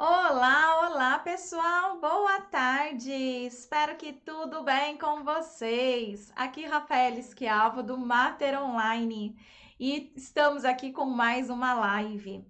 Olá, olá pessoal, boa tarde. Espero que tudo bem com vocês. Aqui Rafael Esquiavo do Mater Online e estamos aqui com mais uma live.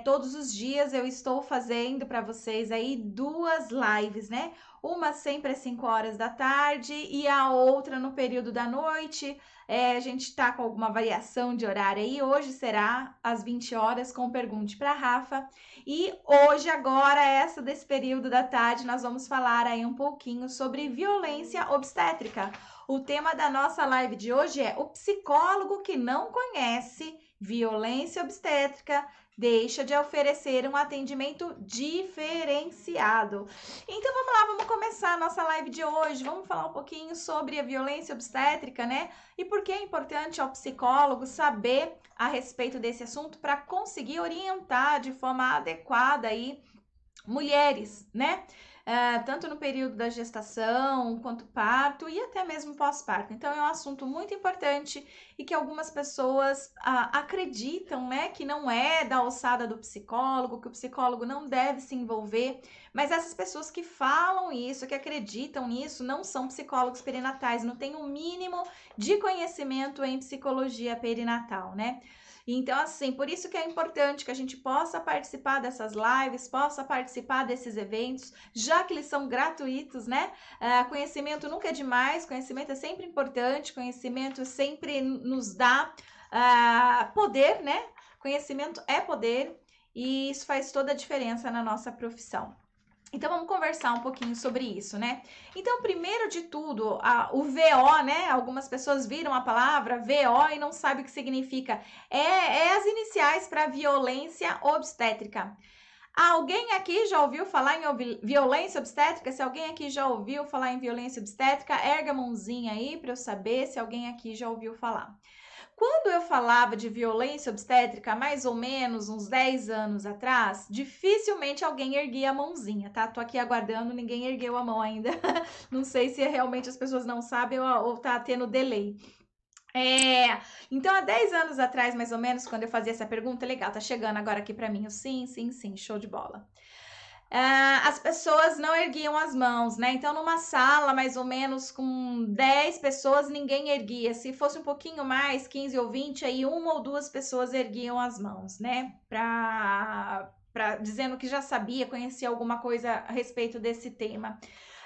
Todos os dias eu estou fazendo para vocês aí duas lives, né? Uma sempre às 5 horas da tarde e a outra no período da noite. A gente está com alguma variação de horário aí. Hoje será às 20 horas com Pergunte para Rafa. E hoje, agora, essa desse período da tarde, nós vamos falar aí um pouquinho sobre violência obstétrica. O tema da nossa live de hoje é o psicólogo que não conhece violência obstétrica deixa de oferecer um atendimento diferenciado. Então vamos lá, vamos começar a nossa live de hoje. Vamos falar um pouquinho sobre a violência obstétrica, né? E por que é importante ao psicólogo saber a respeito desse assunto para conseguir orientar de forma adequada aí mulheres, né? Tanto no período da gestação, quanto parto e até mesmo pós-parto. Então, é um assunto muito importante e que algumas pessoas acreditam, né, que não é da alçada do psicólogo, que o psicólogo não deve se envolver, mas essas pessoas que falam isso, que acreditam nisso, não são psicólogos perinatais, não têm o mínimo de conhecimento em psicologia perinatal, né? Então, assim, por isso que é importante que a gente possa participar dessas lives, possa participar desses eventos, já que eles são gratuitos, né? Conhecimento nunca é demais, conhecimento é sempre importante, conhecimento sempre nos dá poder, né? Conhecimento é poder e isso faz toda a diferença na nossa profissão. Então vamos conversar um pouquinho sobre isso, né? Então, primeiro de tudo, o VO, né? Algumas pessoas viram a palavra VO e não sabem o que significa. É as iniciais para violência obstétrica. Alguém aqui já ouviu falar em violência obstétrica? Se alguém aqui já ouviu falar em violência obstétrica, erga a mãozinha aí para eu saber se alguém aqui já ouviu falar. Quando eu falava de violência obstétrica, mais ou menos uns 10 anos atrás, dificilmente alguém erguia a mãozinha, tá? Tô aqui aguardando, ninguém ergueu a mão ainda. Não sei se realmente as pessoas não sabem ou tá tendo delay. Então, há 10 anos atrás, mais ou menos, quando eu fazia essa pergunta, legal, tá chegando agora aqui para mim o sim, sim, sim, show de bola. As pessoas não erguiam as mãos, né? Então, numa sala mais ou menos com 10 pessoas, ninguém erguia. Se fosse um pouquinho mais, 15 ou 20, aí uma ou duas pessoas erguiam as mãos, né? Dizendo que já sabia, conhecia alguma coisa a respeito desse tema.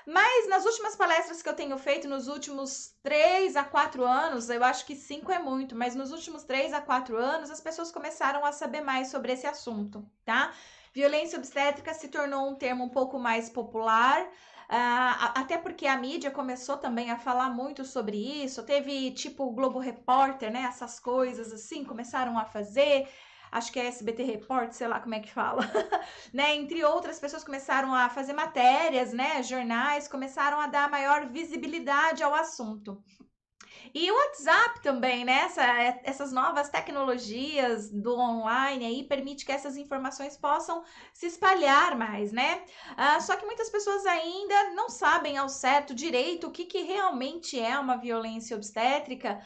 Mas nas últimas palestras que eu tenho feito, nos últimos 3 a 4 anos, eu acho que 5 é muito, mas nos últimos 3 a 4 anos, as pessoas começaram a saber mais sobre esse assunto, tá? Violência obstétrica se tornou um termo um pouco mais popular, até porque a mídia começou também a falar muito sobre isso. Teve tipo o Globo Repórter, né? Essas coisas assim, começaram a fazer. Acho que é SBT Report, sei lá como é que fala, né? Entre outras pessoas começaram a fazer matérias, né? Jornais começaram a dar maior visibilidade ao assunto. E o WhatsApp também, né? Essas novas tecnologias do online aí permite que essas informações possam se espalhar mais, né? Só que muitas pessoas ainda não sabem ao certo direito o que realmente é uma violência obstétrica,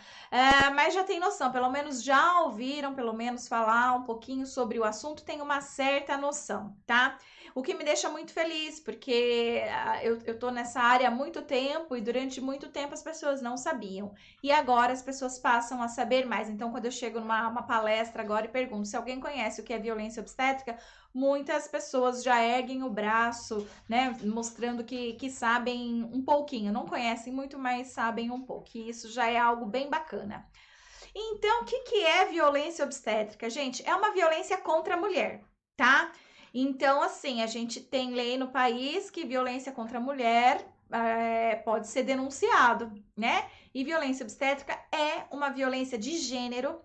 mas já tem noção, pelo menos já ouviram, pelo menos falar um pouquinho sobre o assunto, tem uma certa noção, tá? O que me deixa muito feliz, porque eu tô nessa área há muito tempo e durante muito tempo as pessoas não sabiam. E agora as pessoas passam a saber mais. Então, quando eu chego numa palestra agora e pergunto se alguém conhece o que é violência obstétrica, muitas pessoas já erguem o braço, né? Mostrando que sabem um pouquinho. Não conhecem muito, mas sabem um pouco. E isso já é algo bem bacana. Então, o que é violência obstétrica? Gente, é uma violência contra a mulher, tá? Então, assim, a gente tem lei no país que violência contra a mulher pode ser denunciado, né? E violência obstétrica é uma violência de gênero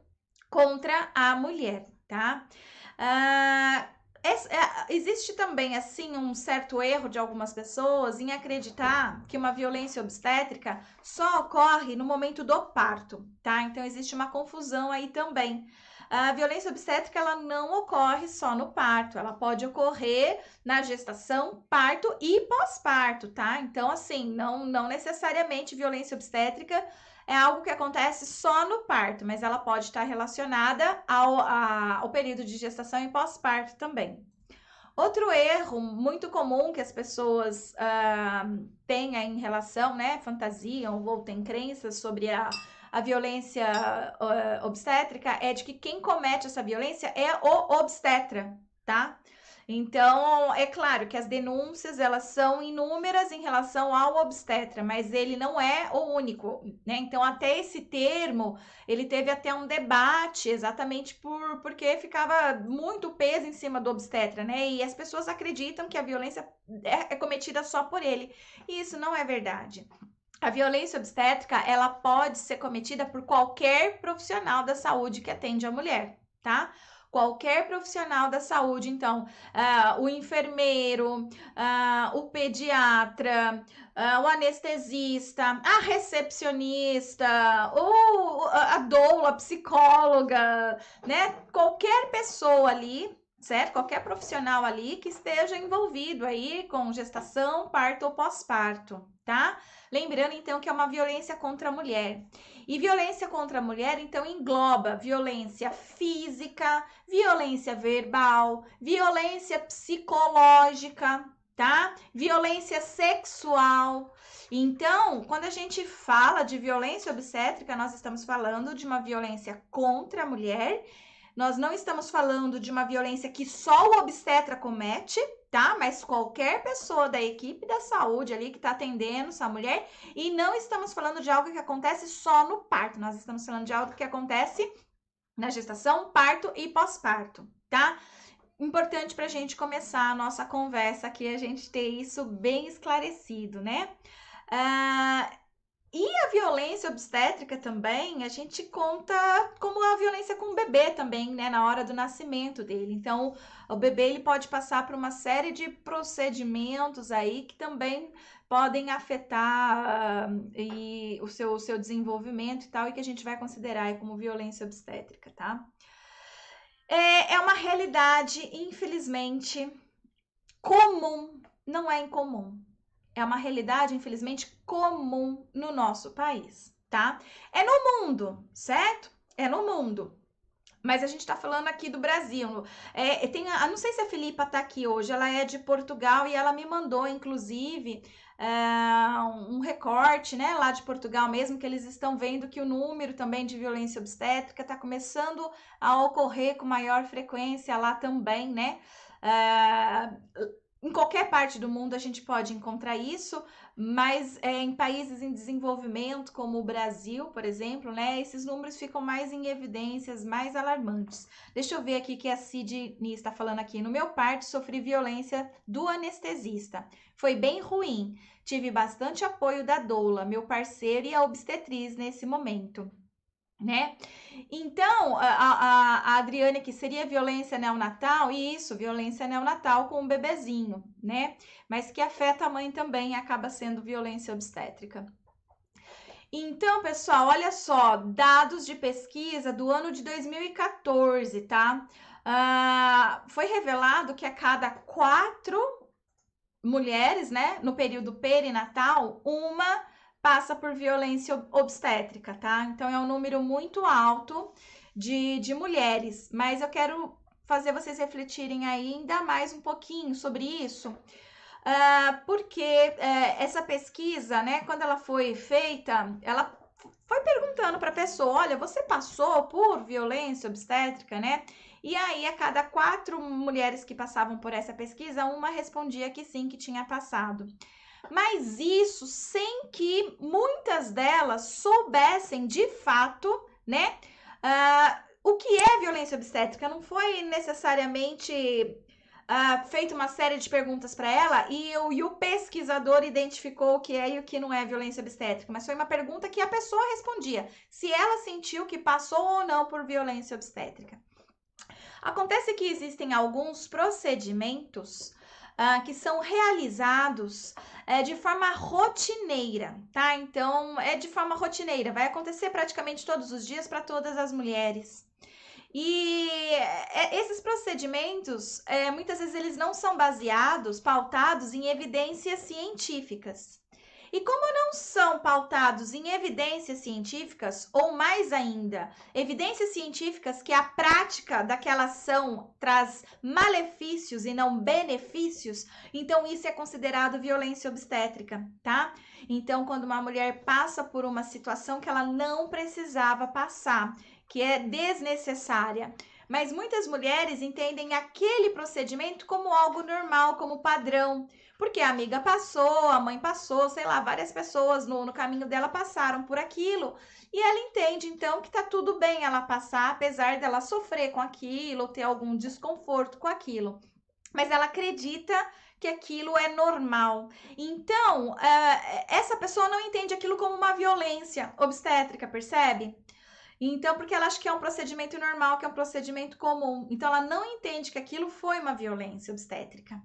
contra a mulher, tá? Ah, existe também, assim, um certo erro de algumas pessoas em acreditar que uma violência obstétrica só ocorre no momento do parto, tá? Então, existe uma confusão aí também. A violência obstétrica, ela não ocorre só no parto, ela pode ocorrer na gestação, parto e pós-parto, tá? Então, assim, não necessariamente violência obstétrica é algo que acontece só no parto, mas ela pode estar relacionada ao período de gestação e pós-parto também. Outro erro muito comum que as pessoas têm em relação, né, fantasiam ou têm crenças sobre a violência obstétrica é de que quem comete essa violência é o obstetra, tá? Então, é claro que as denúncias, elas são inúmeras em relação ao obstetra, mas ele não é o único, né? Então, até esse termo, ele teve até um debate, exatamente porque ficava muito peso em cima do obstetra, né? E as pessoas acreditam que a violência é cometida só por ele. E isso não é verdade. A violência obstétrica, ela pode ser cometida por qualquer profissional da saúde que atende a mulher, tá? Qualquer profissional da saúde, então, o enfermeiro, o pediatra, o anestesista, a recepcionista, a doula, a psicóloga, né? Qualquer pessoa ali, certo? Qualquer profissional ali que esteja envolvido aí com gestação, parto ou pós-parto, tá? Lembrando, então, que é uma violência contra a mulher. E violência contra a mulher, então, engloba violência física, violência verbal, violência psicológica, tá? Violência sexual. Então, quando a gente fala de violência obstétrica, nós estamos falando de uma violência contra a mulher. Nós não estamos falando de uma violência que só o obstetra comete, tá? Mas qualquer pessoa da equipe da saúde ali que está atendendo essa mulher, e não estamos falando de algo que acontece só no parto, nós estamos falando de algo que acontece na gestação, parto e pós-parto, tá? Importante para a gente começar a nossa conversa aqui, a gente ter isso bem esclarecido, né? E a violência obstétrica também, a gente conta como a violência com o bebê também, né, na hora do nascimento dele. Então, o bebê ele pode passar por uma série de procedimentos aí que também podem afetar e o seu desenvolvimento e tal, e que a gente vai considerar aí como violência obstétrica, tá? É uma realidade, infelizmente, comum, não é incomum. É uma realidade, infelizmente, comum no nosso país, tá? É no mundo, certo? É no mundo. Mas a gente tá falando aqui do Brasil. Não sei se a Filipa tá aqui hoje, ela é de Portugal e ela me mandou, inclusive, um recorte, né, lá de Portugal mesmo, que eles estão vendo que o número também de violência obstétrica tá começando a ocorrer com maior frequência lá também, né? Em qualquer parte do mundo a gente pode encontrar isso, mas em países em desenvolvimento, como o Brasil, por exemplo, né, esses números ficam mais em evidências, mais alarmantes. Deixa eu ver aqui que a Sidney está falando aqui. No meu parto, sofri violência do anestesista. Foi bem ruim. Tive bastante apoio da doula, meu parceiro e a obstetriz nesse momento, né? Então, a Adriane aqui seria violência neonatal, e isso, violência neonatal com um bebezinho, né? Mas que afeta a mãe também, acaba sendo violência obstétrica. Então, pessoal, olha só, dados de pesquisa do ano de 2014, tá? Foi revelado que a cada 4 mulheres, né, no período perinatal, uma passa por violência obstétrica, tá? Então é um número muito alto de mulheres, mas eu quero fazer vocês refletirem ainda mais um pouquinho sobre isso, porque essa pesquisa, né, quando ela foi feita, ela foi perguntando para a pessoa, olha, você passou por violência obstétrica, né? E aí, a cada 4 mulheres que passavam por essa pesquisa, uma respondia que sim, que tinha passado. Mas isso sem que muitas delas soubessem de fato, né? O que é violência obstétrica? Não foi necessariamente feito uma série de perguntas para ela e o pesquisador identificou o que é e o que não é violência obstétrica, mas foi uma pergunta que a pessoa respondia se ela sentiu que passou ou não por violência obstétrica. Acontece que existem alguns procedimentos que são realizados de forma rotineira, tá? Então, é de forma rotineira, vai acontecer praticamente todos os dias para todas as mulheres. E esses procedimentos, muitas vezes eles não são baseados, pautados em evidências científicas. E como não são pautados em evidências científicas, ou mais ainda, evidências científicas que a prática daquela ação traz malefícios e não benefícios, então isso é considerado violência obstétrica, tá? Então, quando uma mulher passa por uma situação que ela não precisava passar, que é desnecessária, mas muitas mulheres entendem aquele procedimento como algo normal, como padrão, porque a amiga passou, a mãe passou, sei lá, várias pessoas no caminho dela passaram por aquilo, e ela entende então que tá tudo bem ela passar, apesar dela sofrer com aquilo, ter algum desconforto com aquilo. Mas ela acredita que aquilo é normal. Então, essa pessoa não entende aquilo como uma violência obstétrica, percebe? Então, porque ela acha que é um procedimento normal, que é um procedimento comum. Então, ela não entende que aquilo foi uma violência obstétrica.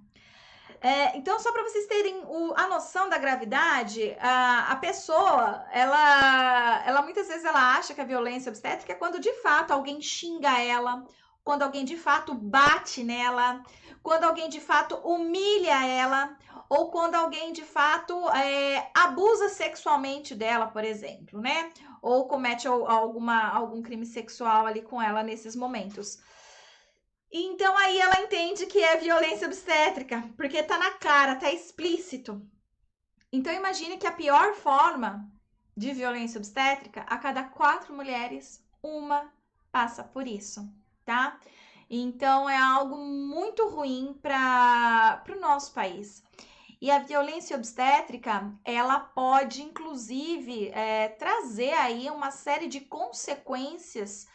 Então, só para vocês terem a noção da gravidade, a pessoa, ela muitas vezes ela acha que a violência obstétrica é quando de fato alguém xinga ela, quando alguém de fato bate nela, quando alguém de fato humilha ela, ou quando alguém de fato abusa sexualmente dela, por exemplo, né? Ou comete algum crime sexual ali com ela nesses momentos. Então aí ela entende que é violência obstétrica, porque tá na cara, tá explícito. Então imagine que a pior forma de violência obstétrica, a cada 4 mulheres, uma passa por isso, tá? Então é algo muito ruim para o nosso país. E a violência obstétrica, ela pode inclusive trazer aí uma série de consequências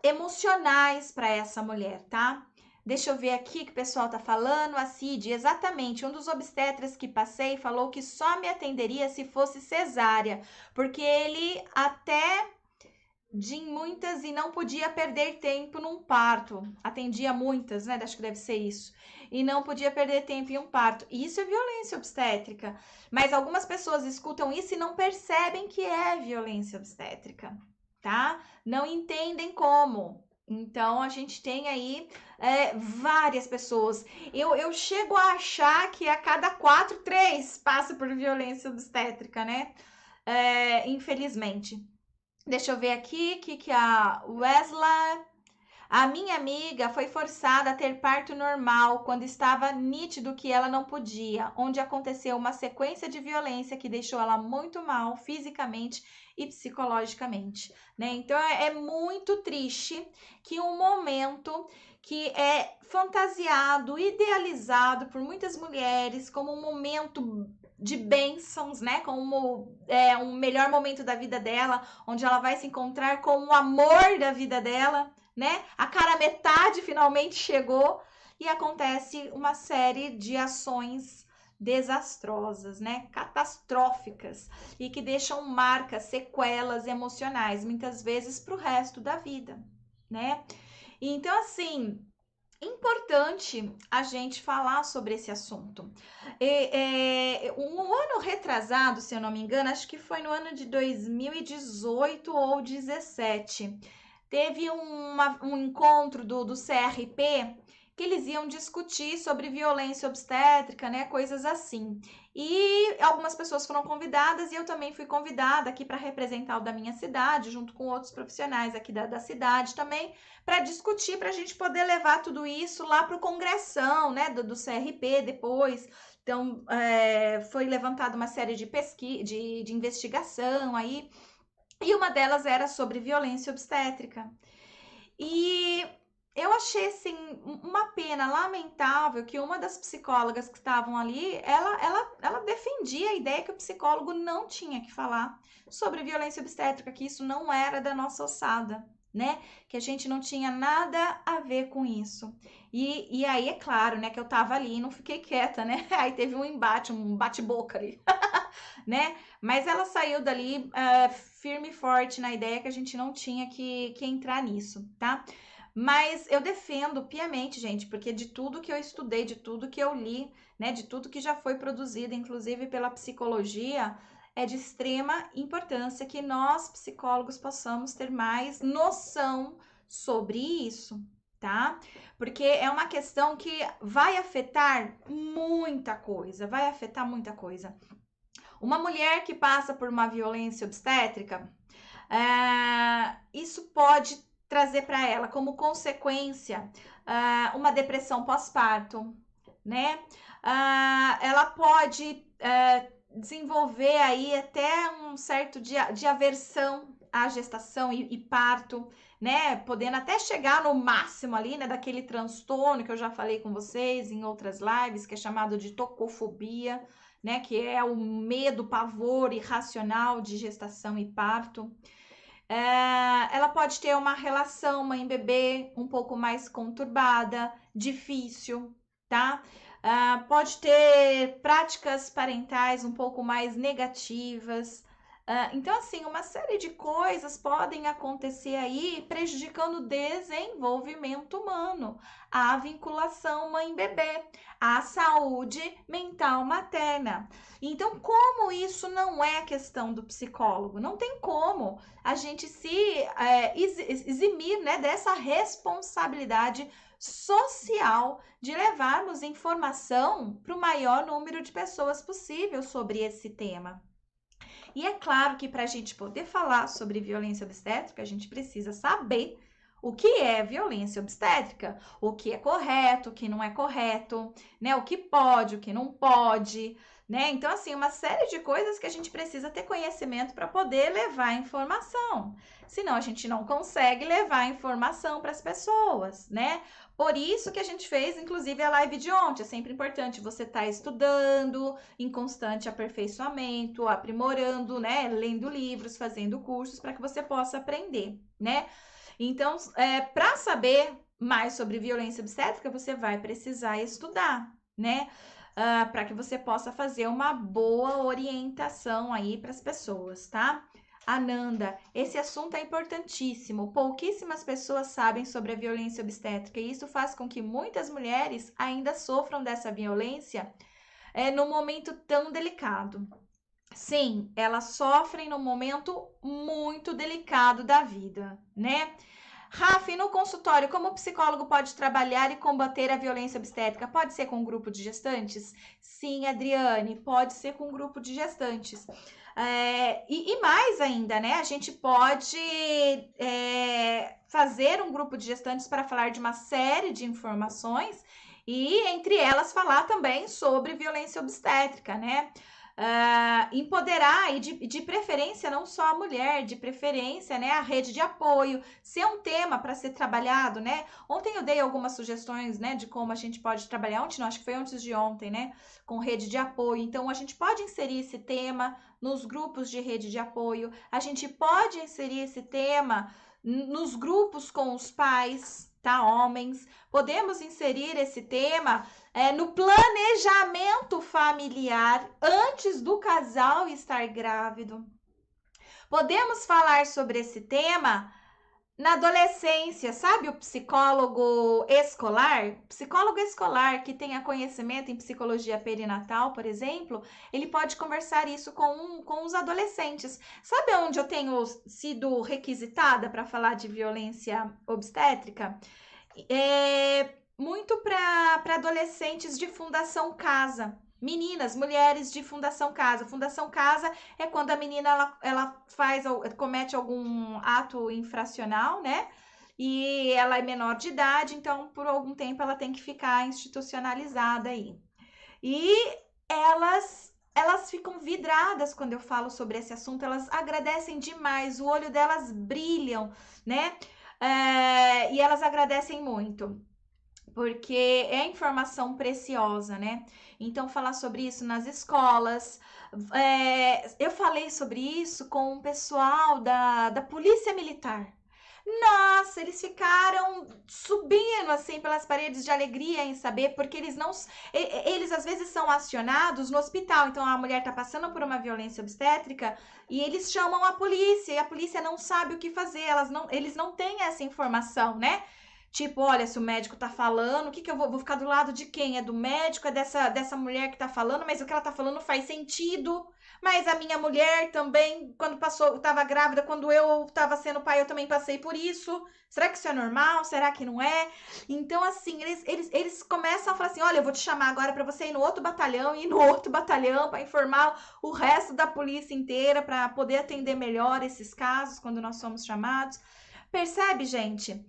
emocionais para essa mulher, tá? Deixa eu ver aqui que o pessoal tá falando. A Cid, exatamente, um dos obstetras que passei falou que só me atenderia se fosse cesárea, porque ele até de muitas e não podia perder tempo num parto. Atendia muitas, né? Acho que deve ser isso. E não podia perder tempo em um parto. Isso é violência obstétrica. Mas algumas pessoas escutam isso e não percebem que é violência obstétrica, tá? Não entendem como. Então, a gente tem aí várias pessoas. Eu chego a achar que a cada 4, 3 passa por violência obstétrica, né? Infelizmente. Deixa eu ver aqui, que a Wesley... A minha amiga foi forçada a ter parto normal quando estava nítido que ela não podia, onde aconteceu uma sequência de violência que deixou ela muito mal fisicamente e psicologicamente, né? Então é muito triste que um momento que é fantasiado, idealizado por muitas mulheres como um momento de bênçãos, né? Como um melhor momento da vida dela, onde ela vai se encontrar com o amor da vida dela, né? A cara metade finalmente chegou e acontece uma série de ações desastrosas, né? Catastróficas e que deixam marcas, sequelas emocionais, muitas vezes para o resto da vida, né? Então, assim, importante a gente falar sobre esse assunto. Um ano retrasado, se eu não me engano, acho que foi no ano de 2018 ou 2017, teve um encontro do CRP que eles iam discutir sobre violência obstétrica, né? Coisas assim. E algumas pessoas foram convidadas e eu também fui convidada aqui para representar o da minha cidade, junto com outros profissionais aqui da cidade também, para discutir, para a gente poder levar tudo isso lá para o congressão, né? Do CRP depois. Então, foi levantada uma série de pesquisa, de investigação aí, e uma delas era sobre violência obstétrica. E eu achei, assim, uma pena lamentável que uma das psicólogas que estavam ali, ela defendia a ideia que o psicólogo não tinha que falar sobre violência obstétrica, que isso não era da nossa ossada, né? Que a gente não tinha nada a ver com isso. E aí, é claro, né, que eu tava ali e não fiquei quieta, né? Aí teve um embate, um bate-boca ali, né? Mas ela saiu dali firme e forte na ideia que a gente não tinha que entrar nisso, tá? Mas eu defendo piamente, gente, porque de tudo que eu estudei, de tudo que eu li, né, de tudo que já foi produzido, inclusive pela psicologia, é de extrema importância que nós, psicólogos, possamos ter mais noção sobre isso, tá? Porque é uma questão que vai afetar muita coisa, vai afetar muita coisa. Uma mulher que passa por uma violência obstétrica, isso pode trazer para ela como consequência uma depressão pós-parto, né? Ela pode desenvolver aí até um certo de aversão à gestação e parto, né? Podendo até chegar no máximo ali, né? Daquele transtorno que eu já falei com vocês em outras lives, que é chamado de tocofobia, né? Que é o medo, pavor irracional de gestação e parto. Ela pode ter uma relação mãe-bebê um pouco mais conturbada, difícil, tá? Pode ter práticas parentais um pouco mais negativas. Então, assim, uma série de coisas podem acontecer aí prejudicando o desenvolvimento humano, a vinculação mãe-bebê, a saúde mental materna. Então, como isso não é questão do psicólogo? Não tem como a gente se eximir, né, dessa responsabilidade social de levarmos informação para o maior número de pessoas possível sobre esse tema. E é claro que para a gente poder falar sobre violência obstétrica, a gente precisa saber o que é violência obstétrica, o que é correto, o que não é correto, né? O que pode, o que não pode, né? Então, assim, uma série de coisas que a gente precisa ter conhecimento para poder levar informação. Senão, a gente não consegue levar informação para as pessoas, né? Por isso que a gente fez, inclusive, a live de ontem. É sempre importante você estar estudando, em constante aperfeiçoamento, aprimorando, né? Lendo livros, fazendo cursos, para que você possa aprender, né? Então, para saber mais sobre violência obstétrica, você vai precisar estudar, né? Para que você possa fazer uma boa orientação aí para as pessoas, tá? Ananda, esse assunto é importantíssimo. Pouquíssimas pessoas sabem sobre a violência obstétrica e isso faz com que muitas mulheres ainda sofram dessa violência num momento tão delicado. Sim, elas sofrem num momento muito delicado da vida, né? Rafa, no consultório, como o psicólogo pode trabalhar e combater a violência obstétrica? Pode ser com um grupo de gestantes? Sim, Adriane, pode ser com um grupo de gestantes. E mais ainda, né? A gente pode fazer um grupo de gestantes para falar de uma série de informações e, entre elas, falar também sobre violência obstétrica, né? Empoderar e de preferência não só a mulher, de preferência, né, a rede de apoio, ser um tema para ser trabalhado, né? Ontem eu dei algumas sugestões, né, de como a gente pode trabalhar, ontem não, acho que foi antes de ontem, né, com rede de apoio. Então a gente pode inserir esse tema nos grupos de rede de apoio, a gente pode inserir esse tema nos grupos com os pais, tá, homens. Podemos inserir esse tema no planejamento familiar antes do casal estar grávido. Podemos falar sobre esse tema na adolescência, sabe o psicólogo escolar? Psicólogo escolar que tenha conhecimento em psicologia perinatal, por exemplo, ele pode conversar isso com os adolescentes. Sabe onde eu tenho sido requisitada para falar de violência obstétrica? Muito para adolescentes de Fundação Casa. Meninas, mulheres de Fundação Casa. Fundação Casa é quando a menina ela comete algum ato infracional, né? E ela é menor de idade, então por algum tempo ela tem que ficar institucionalizada aí. E elas ficam vidradas quando eu falo sobre esse assunto, elas agradecem demais, o olho delas brilham, né? E elas agradecem muito, porque é informação preciosa, né? Então, falar sobre isso nas escolas. Eu falei sobre isso com o pessoal da Polícia Militar. Nossa, eles ficaram subindo assim pelas paredes de alegria em saber, porque eles às vezes são acionados no hospital. Então a mulher tá passando por uma violência obstétrica e eles chamam a polícia e a polícia não sabe o que fazer, eles não têm essa informação, né? Tipo, olha, se o médico tá falando, o que que eu vou ficar do lado de quem? É do médico, é dessa mulher que tá falando, mas o que ela tá falando faz sentido. Mas a minha mulher também, quando passou, estava grávida, quando eu estava sendo pai, eu também passei por isso. Será que isso é normal? Será que não é? Então, assim, eles começam a falar assim: olha, eu vou te chamar agora para você ir no outro batalhão, ir no outro batalhão para informar o resto da polícia inteira, para poder atender melhor esses casos quando nós somos chamados. Percebe, gente?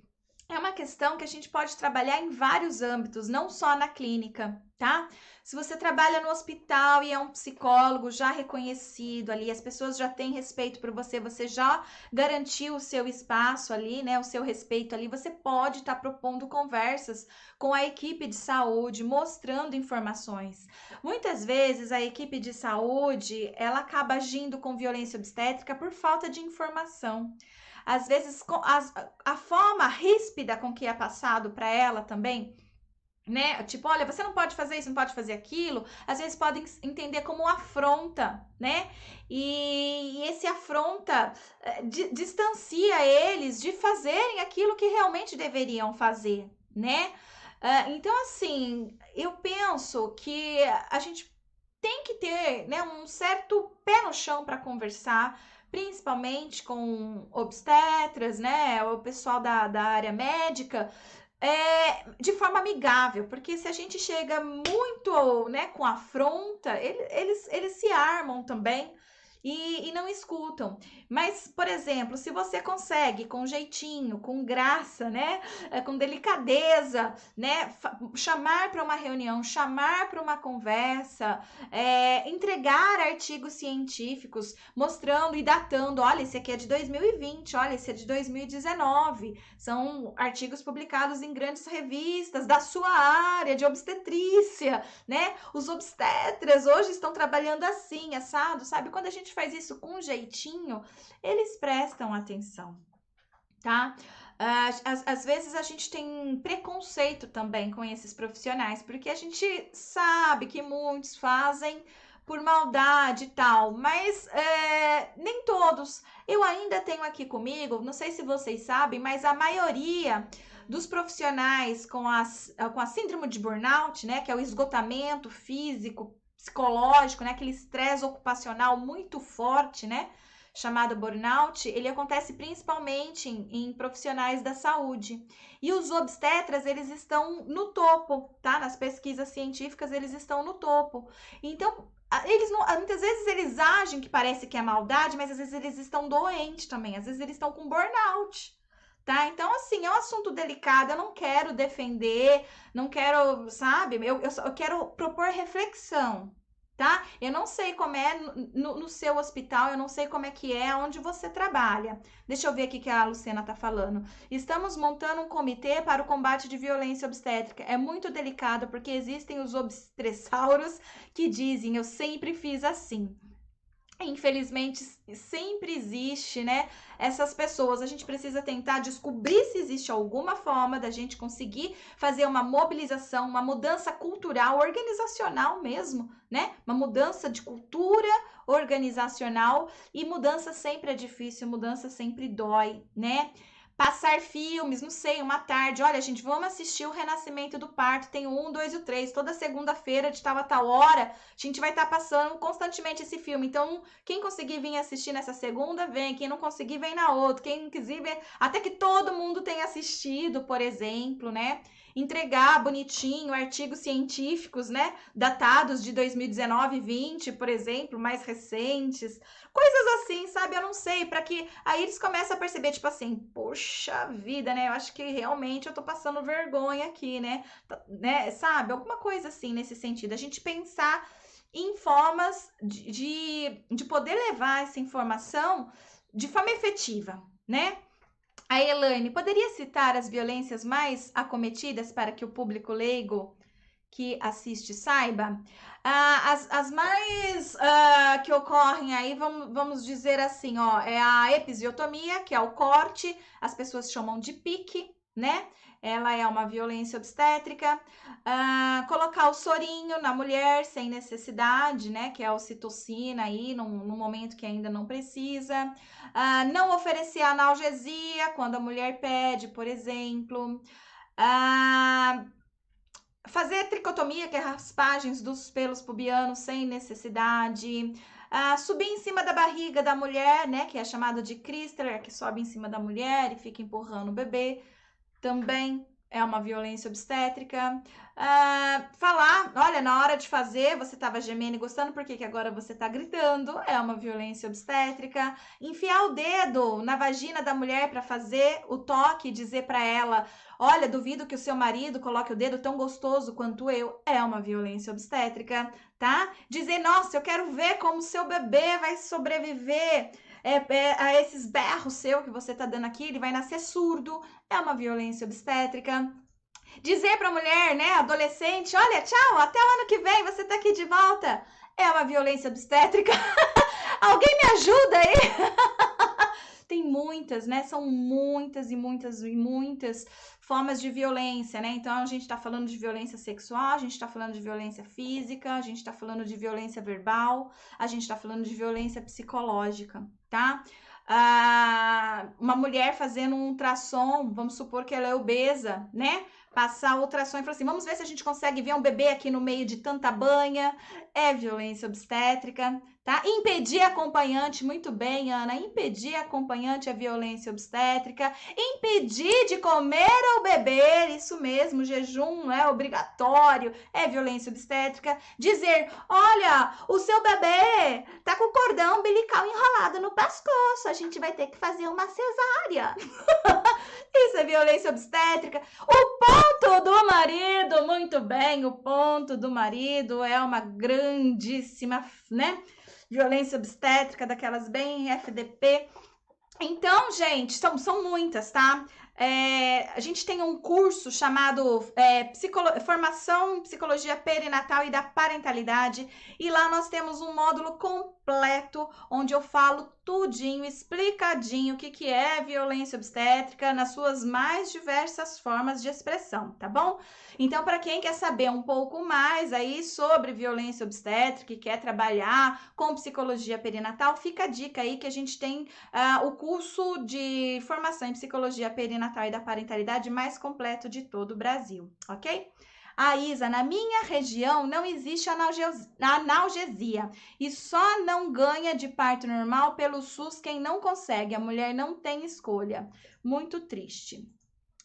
É uma questão que a gente pode trabalhar em vários âmbitos, não só na clínica, tá? Se você trabalha no hospital e é um psicólogo já reconhecido ali, as pessoas já têm respeito por você, você já garantiu o seu espaço ali, né? O seu respeito ali, você pode estar propondo conversas com a equipe de saúde, mostrando informações. Muitas vezes a equipe de saúde, ela acaba agindo com violência obstétrica por falta de informação. Às vezes, a forma ríspida com que é passado para ela também, né? Tipo, olha, você não pode fazer isso, não pode fazer aquilo. Às vezes podem entender como afronta, né? E esse afronta distancia eles de fazerem aquilo que realmente deveriam fazer, né? Então, assim, eu penso que a gente tem que ter, né, um certo pé no chão para conversar, principalmente com obstetras, né, o pessoal da área médica, de forma amigável, porque se a gente chega muito, né, com afronta, eles se armam também e não escutam. Mas, por exemplo, se você consegue com jeitinho, com graça, né, com delicadeza, né, chamar para uma reunião, chamar para uma conversa, entregar artigos científicos mostrando e datando, olha, esse aqui é de 2020, olha, esse é de 2019, são artigos publicados em grandes revistas da sua área de obstetrícia, né? Os obstetras hoje estão trabalhando assim, assado, sabe? Quando a gente faz isso com jeitinho, eles prestam atenção, tá? Às vezes a gente tem preconceito também com esses profissionais, porque a gente sabe que muitos fazem por maldade e tal, mas nem todos. Eu ainda tenho aqui comigo, não sei se vocês sabem, mas a maioria dos profissionais com a síndrome de burnout, né, que é o esgotamento físico, psicológico, né, aquele estresse ocupacional muito forte, né, chamado burnout, ele acontece principalmente em profissionais da saúde. E os obstetras, eles estão no topo, tá? Nas pesquisas científicas, eles estão no topo. Então, eles não, muitas vezes eles agem que parece que é maldade, mas às vezes eles estão doentes também, às vezes eles estão com burnout. Tá? Então, assim, é um assunto delicado, eu não quero defender, não quero, sabe? Eu quero propor reflexão, tá? Eu não sei como é no seu hospital, eu não sei como é que é onde você trabalha. Deixa eu ver aqui que a Lucena tá falando. Estamos montando um comitê para o combate de violência obstétrica. É muito delicado porque existem os obstressauros que dizem, eu sempre fiz assim. Infelizmente, sempre existe, né? Essas pessoas, a gente precisa tentar descobrir se existe alguma forma da gente conseguir fazer uma mobilização, uma mudança cultural, organizacional mesmo, né? Uma mudança de cultura organizacional e mudança sempre é difícil, mudança sempre dói, né? Passar filmes, não sei, uma tarde. Olha, gente, vamos assistir o Renascimento do Parto. Tem o 1, 2 e o 3. Toda segunda-feira, de tal a tal hora, a gente vai estar passando constantemente esse filme. Então, quem conseguir vir assistir nessa segunda, vem. Quem não conseguir, vem na outra. Quem quiser ver, até que todo mundo tenha assistido, por exemplo, né? Entregar bonitinho artigos científicos, né? Datados de 2019 e 20, por exemplo, mais recentes. Coisas assim, sabe? Eu não sei, para que aí eles começam a perceber, tipo assim, poxa vida, né? Eu acho que realmente eu tô passando vergonha aqui, né? Sabe? Alguma coisa assim nesse sentido. A gente pensar em formas de poder levar essa informação de forma efetiva, né? A Elaine, poderia citar as violências mais acometidas para que o público leigo que assiste saiba? As mais que ocorrem aí, vamos dizer assim, ó, é a episiotomia, que é o corte, as pessoas chamam de pique, né? Ela é uma violência obstétrica. Colocar o sorinho na mulher sem necessidade, né? Que é a ocitocina aí, num momento que ainda não precisa. Não oferecer analgesia quando a mulher pede, por exemplo. Fazer tricotomia, que é raspagens dos pelos pubianos sem necessidade. Subir em cima da barriga da mulher, né, que é chamado de Christler, que sobe em cima da mulher e fica empurrando o bebê, também é uma violência obstétrica. Falar, olha, na hora de fazer, você estava gemendo e gostando, por que agora você está gritando? É uma violência obstétrica. Enfiar o dedo na vagina da mulher para fazer o toque e dizer para ela, olha, duvido que o seu marido coloque o dedo tão gostoso quanto eu, é uma violência obstétrica, tá? Dizer, nossa, eu quero ver como o seu bebê vai sobreviver a esses berros seu que você tá dando aqui, ele vai nascer surdo, é uma violência obstétrica. Dizer para a mulher, né, adolescente, olha, tchau, até o ano que vem, você tá aqui de volta, é uma violência obstétrica. Alguém me ajuda aí? Tem muitas, né? São muitas e muitas e muitas formas de violência, né? Então a gente está falando de violência sexual, a gente está falando de violência física, a gente está falando de violência verbal, a gente está falando de violência psicológica, tá? Uma mulher fazendo um ultrassom, vamos supor que ela é obesa, né? Passar o ultrassom e falar assim, vamos ver se a gente consegue ver um bebê aqui no meio de tanta banha, é violência obstétrica, tá? Impedir acompanhante, muito bem, Ana, impedir acompanhante é violência obstétrica, impedir de comer ao beber, isso mesmo, jejum é obrigatório, é violência obstétrica, dizer, olha, o seu bebê tá com o cordão umbilical enrolado no pescoço, a gente vai ter que fazer uma cesárea. Isso é violência obstétrica. O ponto do marido, muito bem, o ponto do marido é uma grandíssima, né, violência obstétrica, daquelas bem FDP. Então, gente, são muitas, tá? A gente tem um curso chamado Formação em Psicologia Perinatal e da Parentalidade, e lá nós temos um módulo completo, onde eu falo tudinho, explicadinho o que é violência obstétrica nas suas mais diversas formas de expressão, tá bom? Então, para quem quer saber um pouco mais aí sobre violência obstétrica e quer trabalhar com psicologia perinatal, fica a dica aí que a gente tem o curso de formação em psicologia perinatal e da parentalidade mais completo de todo o Brasil, ok? Isa, na minha região não existe analgesia e só não ganha de parto normal pelo SUS quem não consegue, a mulher não tem escolha. Muito triste.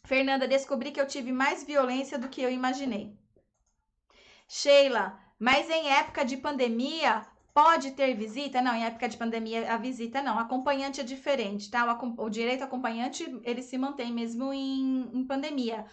Fernanda, descobri que eu tive mais violência do que eu imaginei. Sheila, mas em época de pandemia pode ter visita? Não, em época de pandemia a visita não. Acompanhante é diferente, tá? O direito acompanhante, ele se mantém mesmo em pandemia.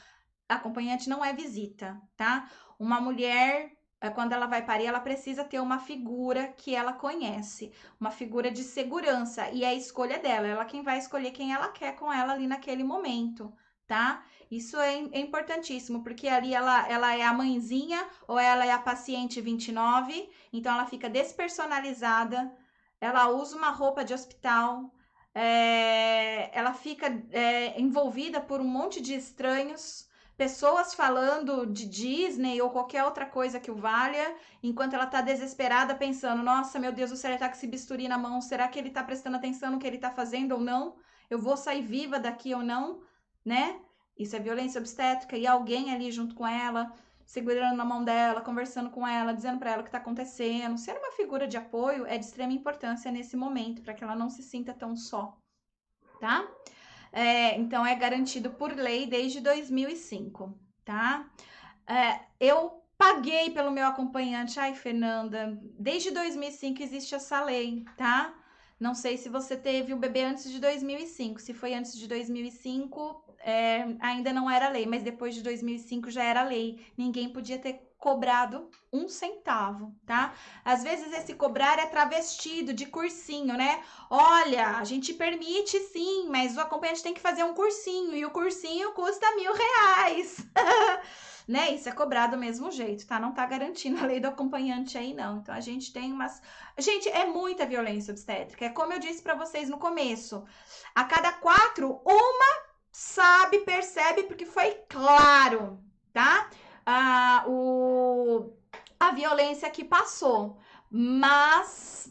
Acompanhante não é visita, tá? Uma mulher, quando ela vai parir, ela precisa ter uma figura que ela conhece, uma figura de segurança, e é a escolha dela, ela quem vai escolher quem ela quer com ela ali naquele momento, tá? Isso é importantíssimo, porque ali ela é a mãezinha ou ela é a paciente 29, então ela fica despersonalizada, ela usa uma roupa de hospital, ela fica envolvida por um monte de estranhos, pessoas falando de Disney ou qualquer outra coisa que o valha, enquanto ela tá desesperada pensando, nossa, meu Deus, o senhor tá com esse bisturi na mão, será que ele tá prestando atenção no que ele tá fazendo ou não? Eu vou sair viva daqui ou não, né? Isso é violência obstétrica e alguém ali junto com ela, segurando na mão dela, conversando com ela, dizendo para ela o que está acontecendo. Ser uma figura de apoio é de extrema importância nesse momento, para que ela não se sinta tão só, tá? Então, é garantido por lei desde 2005, tá? Eu paguei pelo meu acompanhante. Ai, Fernanda, desde 2005 existe essa lei, tá? Não sei se você teve o bebê antes de 2005. Se foi antes de 2005, ainda não era lei, mas depois de 2005 já era lei. Ninguém podia ter cobrado um centavo, tá? Às vezes esse cobrar é travestido de cursinho, né? Olha, a gente permite sim, mas o acompanhante tem que fazer um cursinho e o cursinho custa R$1.000. Né? Isso é cobrado do mesmo jeito, tá? Não tá garantindo a lei do acompanhante aí, não. Então, a gente tem umas... Gente, é muita violência obstétrica. É como eu disse pra vocês no começo. A cada 4, uma sabe, percebe, porque foi claro, tá? A violência que passou. Mas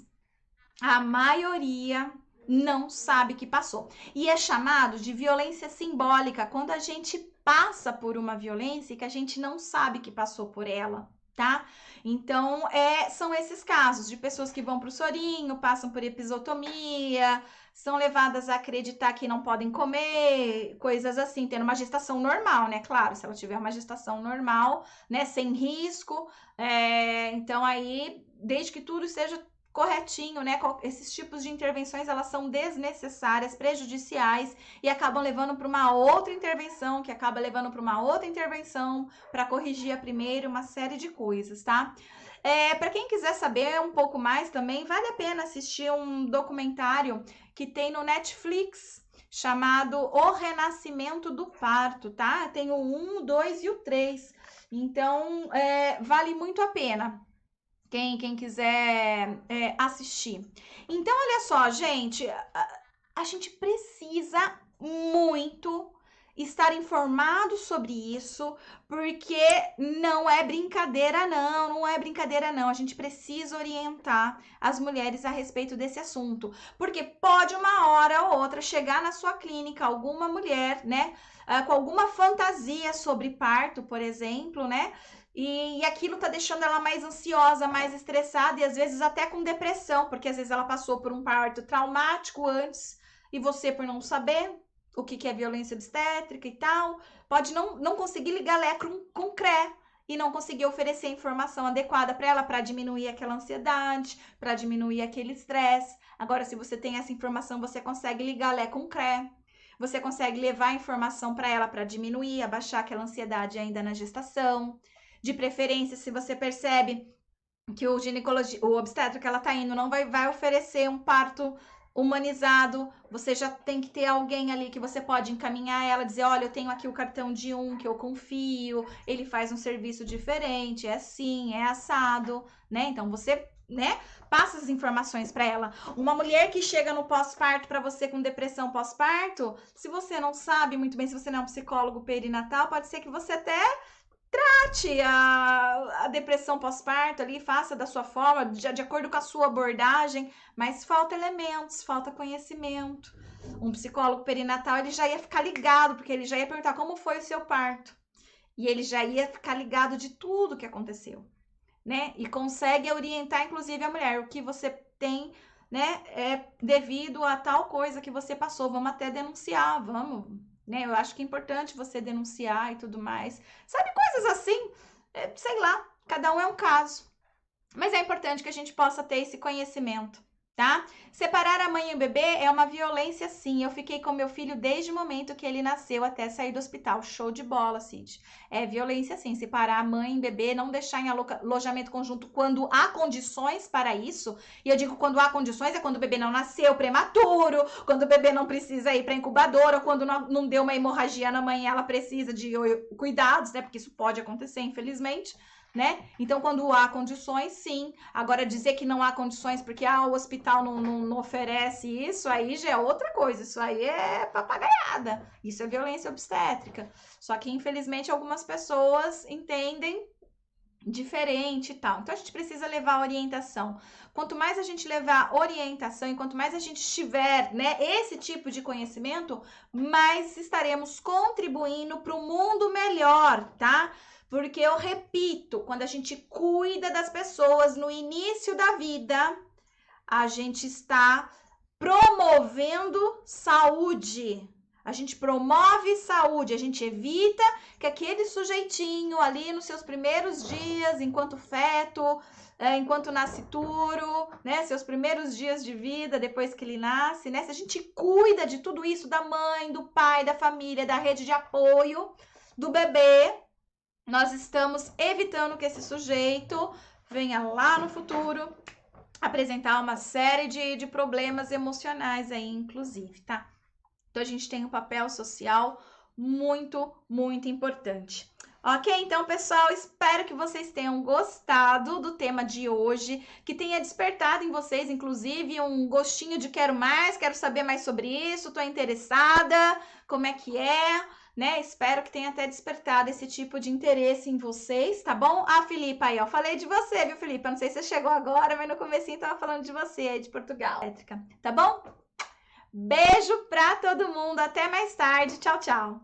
a maioria não sabe que passou. E é chamado de violência simbólica, quando a gente passa por uma violência e que a gente não sabe que passou por ela, tá? Então, são esses casos de pessoas que vão para o sorinho, passam por episiotomia, são levadas a acreditar que não podem comer, coisas assim, tendo uma gestação normal, né? Claro, se ela tiver uma gestação normal, né, sem risco, então aí, desde que tudo seja corretinho, né? Esses tipos de intervenções, elas são desnecessárias, prejudiciais e acabam levando para uma outra intervenção, que acaba levando para uma outra intervenção para corrigir a primeira, uma série de coisas, tá? Para quem quiser saber um pouco mais também, vale a pena assistir um documentário que tem no Netflix, chamado O Renascimento do Parto, tá? Tem o 1, o 2 e o 3. Então, vale muito a pena. Quem quiser assistir. Então, olha só, gente, a gente precisa muito estar informado sobre isso, porque não é brincadeira não é brincadeira não. A gente precisa orientar as mulheres a respeito desse assunto, porque pode uma hora ou outra chegar na sua clínica alguma mulher, né, com alguma fantasia sobre parto, por exemplo, né, e aquilo tá deixando ela mais ansiosa, mais estressada e às vezes até com depressão, porque às vezes ela passou por um parto traumático antes e você, por não saber o que é violência obstétrica e tal, pode não conseguir ligar Lé com CRE e não conseguir oferecer a informação adequada para ela, para diminuir aquela ansiedade, para diminuir aquele estresse. Agora, se você tem essa informação, você consegue ligar Lé com CRE. Você consegue levar a informação para ela para diminuir, abaixar aquela ansiedade ainda na gestação. De preferência, se você percebe que o obstetra que ela tá indo não vai oferecer um parto humanizado, você já tem que ter alguém ali que você pode encaminhar ela, dizer, olha, eu tenho aqui o cartão de um que eu confio, ele faz um serviço diferente, é assim, é assado, né? Então você, né, passa as informações para ela. Uma mulher que chega no pós-parto para você com depressão pós-parto, se você não sabe muito bem, se você não é um psicólogo perinatal, pode ser que você até trate a depressão pós-parto ali, faça da sua forma, de acordo com a sua abordagem, mas falta elementos, falta conhecimento. Um psicólogo perinatal, ele já ia ficar ligado, porque ele já ia perguntar como foi o seu parto. E ele já ia ficar ligado de tudo que aconteceu, né? E consegue orientar, inclusive, a mulher, o que você tem, né, devido a tal coisa que você passou. Vamos até denunciar, vamos, né? Eu acho que é importante você denunciar e tudo mais. Sabe, coisas assim, sei lá, cada um é um caso. Mas é importante que a gente possa ter esse conhecimento, tá? Separar a mãe e o bebê é uma violência, sim. Eu fiquei com meu filho desde o momento que ele nasceu até sair do hospital. Show de bola, Cid. É violência, sim. Separar a mãe e o bebê, não deixar em alojamento conjunto quando há condições para isso. E eu digo quando há condições, é quando o bebê não nasceu prematuro, quando o bebê não precisa ir para incubadora, ou quando não deu uma hemorragia na mãe e ela precisa de cuidados, né? Porque isso pode acontecer, infelizmente. Né? Então, quando há condições, sim. Agora, dizer que não há condições porque o hospital não oferece isso, aí já é outra coisa. Isso aí é papagaiada. Isso é violência obstétrica. Só que, infelizmente, algumas pessoas entendem diferente e tal. Então, a gente precisa levar orientação. Quanto mais a gente levar orientação e quanto mais a gente tiver, né, esse tipo de conhecimento, mais estaremos contribuindo para um mundo melhor, tá? Porque eu repito, quando a gente cuida das pessoas no início da vida, a gente está promovendo saúde. A gente promove saúde, a gente evita que aquele sujeitinho ali nos seus primeiros dias, enquanto feto, enquanto nascituro, né, seus primeiros dias de vida, depois que ele nasce, né, se a gente cuida de tudo isso, da mãe, do pai, da família, da rede de apoio, do bebê, nós estamos evitando que esse sujeito venha lá no futuro apresentar uma série de problemas emocionais aí, inclusive, tá? Então, a gente tem um papel social muito, muito importante. Ok? Então, pessoal, espero que vocês tenham gostado do tema de hoje, que tenha despertado em vocês, inclusive, um gostinho de quero mais, quero saber mais sobre isso, tô interessada, como é que é, né? Espero que tenha até despertado esse tipo de interesse em vocês, tá bom? Ah, Filipa aí, ó, falei de você, viu, Filipa? Não sei se você chegou agora, mas no comecinho tava falando de você aí, de Portugal, tá bom? Beijo pra todo mundo, até mais tarde, tchau, tchau!